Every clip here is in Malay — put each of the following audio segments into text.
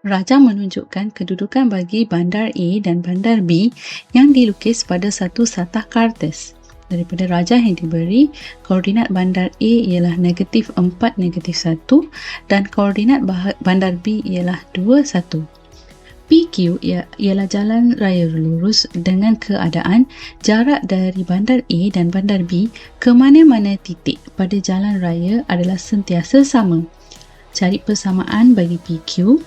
Raja menunjukkan kedudukan bagi bandar A dan bandar B yang dilukis pada satu satah kartes. Daripada raja yang diberi, koordinat bandar A ialah -4, -1 dan koordinat bandar B ialah 2, 1. PQ ialah jalan raya lurus dengan keadaan jarak dari bandar A dan bandar B ke mana-mana titik pada jalan raya adalah sentiasa sama. Cari persamaan bagi PQ.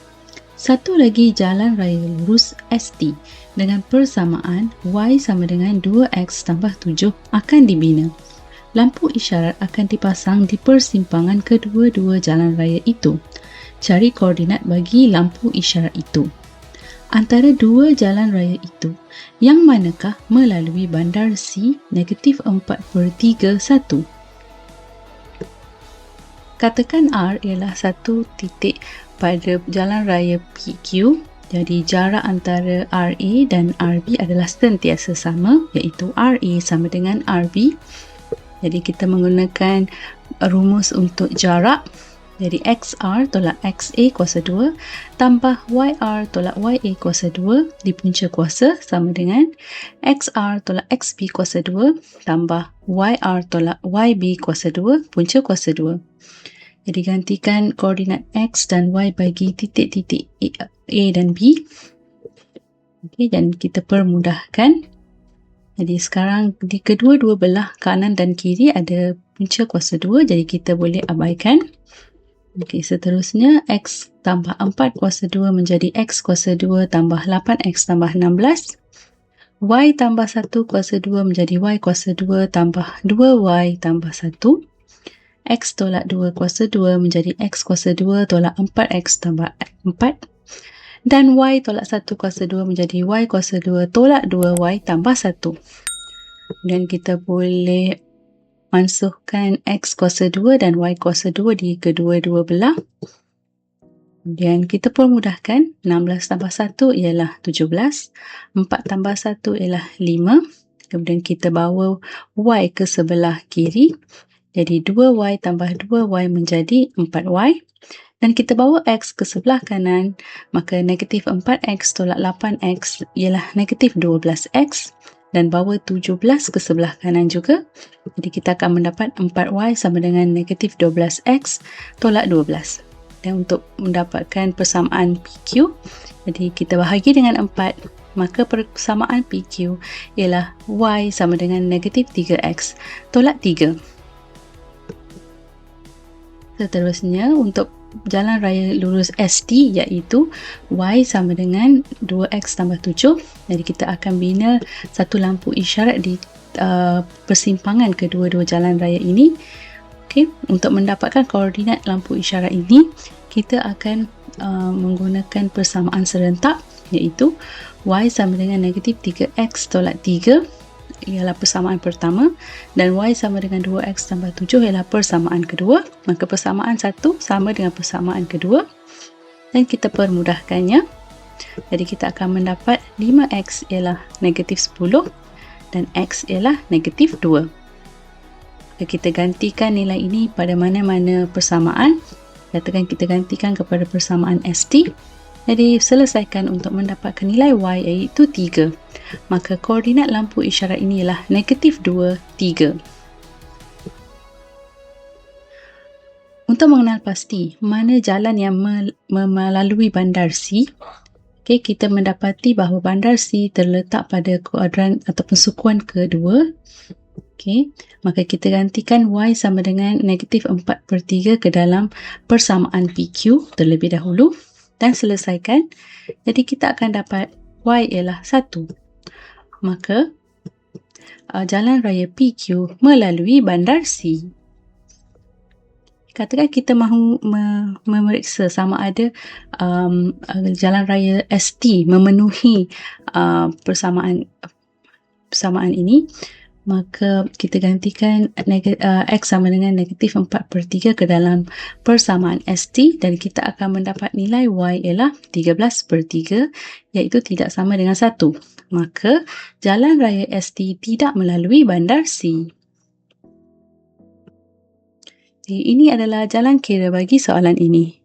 Satu lagi jalan raya lurus ST dengan persamaan Y sama dengan 2X tambah 7 akan dibina. Lampu isyarat akan dipasang di persimpangan kedua-dua jalan raya itu. Cari koordinat bagi lampu isyarat itu. Antara dua jalan raya itu, yang manakah melalui bandar C -4/3, 1? Katakan R ialah satu titik pada jalan raya PQ, jadi jarak antara RA dan RB adalah sentiasa sama, iaitu RA sama dengan RB. Jadi kita menggunakan rumus untuk jarak. Jadi XR tolak XA kuasa 2 tambah YR tolak YA kuasa 2 di punca kuasa sama dengan XR tolak XB kuasa 2 tambah YR tolak YB kuasa 2 punca kuasa 2. Jadi gantikan koordinat X dan Y bagi titik-titik A dan B. Okey, dan kita permudahkan. Jadi sekarang di kedua-dua belah kanan dan kiri ada punca kuasa 2, jadi kita boleh abaikan. Okey, seterusnya X tambah 4 kuasa 2 menjadi X kuasa 2 tambah 8X tambah 16. Y tambah 1 kuasa 2 menjadi Y kuasa 2 tambah 2Y tambah 1. X tolak 2 kuasa 2 menjadi X kuasa 2 tolak 4X tambah 4. Dan Y tolak 1 kuasa 2 menjadi Y kuasa 2 tolak 2Y tambah 1. Dan kita boleh mansuhkan X kuasa 2 dan Y kuasa 2 di kedua-dua belah. Kemudian kita permudahkan. 16 tambah 1 ialah 17. 4 tambah 1 ialah 5. Kemudian kita bawa Y ke sebelah kiri. Jadi 2Y tambah 2Y menjadi 4Y. Dan kita bawa X ke sebelah kanan, maka -4X tolak 8X ialah -12X. Dan bawa 17 ke sebelah kanan juga. Jadi kita akan mendapat 4Y sama dengan -12X tolak 12. Dan untuk mendapatkan persamaan PQ, jadi kita bahagi dengan 4, maka persamaan PQ ialah Y sama dengan -3X tolak 3. Seterusnya, untuk jalan raya lurus ST iaitu Y sama dengan 2X tambah 7. Jadi kita akan bina satu lampu isyarat di persimpangan kedua-dua jalan raya ini. Okey, untuk mendapatkan koordinat lampu isyarat ini, kita akan menggunakan persamaan serentak iaitu Y sama dengan -3X tolak 3 ialah persamaan pertama dan Y sama dengan 2X tambah 7 ialah persamaan kedua. Maka persamaan 1 sama dengan persamaan kedua dan kita permudahkannya. Jadi kita akan mendapat 5X ialah -10 dan X ialah -2. Kita gantikan nilai ini pada mana-mana persamaan. Katakan kita gantikan kepada persamaan ST. Jadi selesaikan untuk mendapatkan nilai Y iaitu 3. Maka koordinat lampu isyarat ini ialah -2, 3. Untuk mengenal pasti mana jalan yang melalui bandar C, kita mendapati bahawa bandar C terletak pada kuadran ataupun sukuan kedua. Maka kita gantikan Y sama dengan -4/3 ke dalam persamaan PQ terlebih dahulu dan selesaikan. Jadi kita akan dapat Y ialah 1. Maka jalan raya PQ melalui bandar C. Katakan kita mahu memeriksa sama ada jalan raya ST memenuhi persamaan ini, maka kita gantikan X sama dengan -4/3 ke dalam persamaan ST dan kita akan mendapat nilai Y ialah 13/3 iaitu tidak sama dengan 1. Maka jalan raya ST tidak melalui bandar C. Ini adalah jalan kira bagi soalan ini.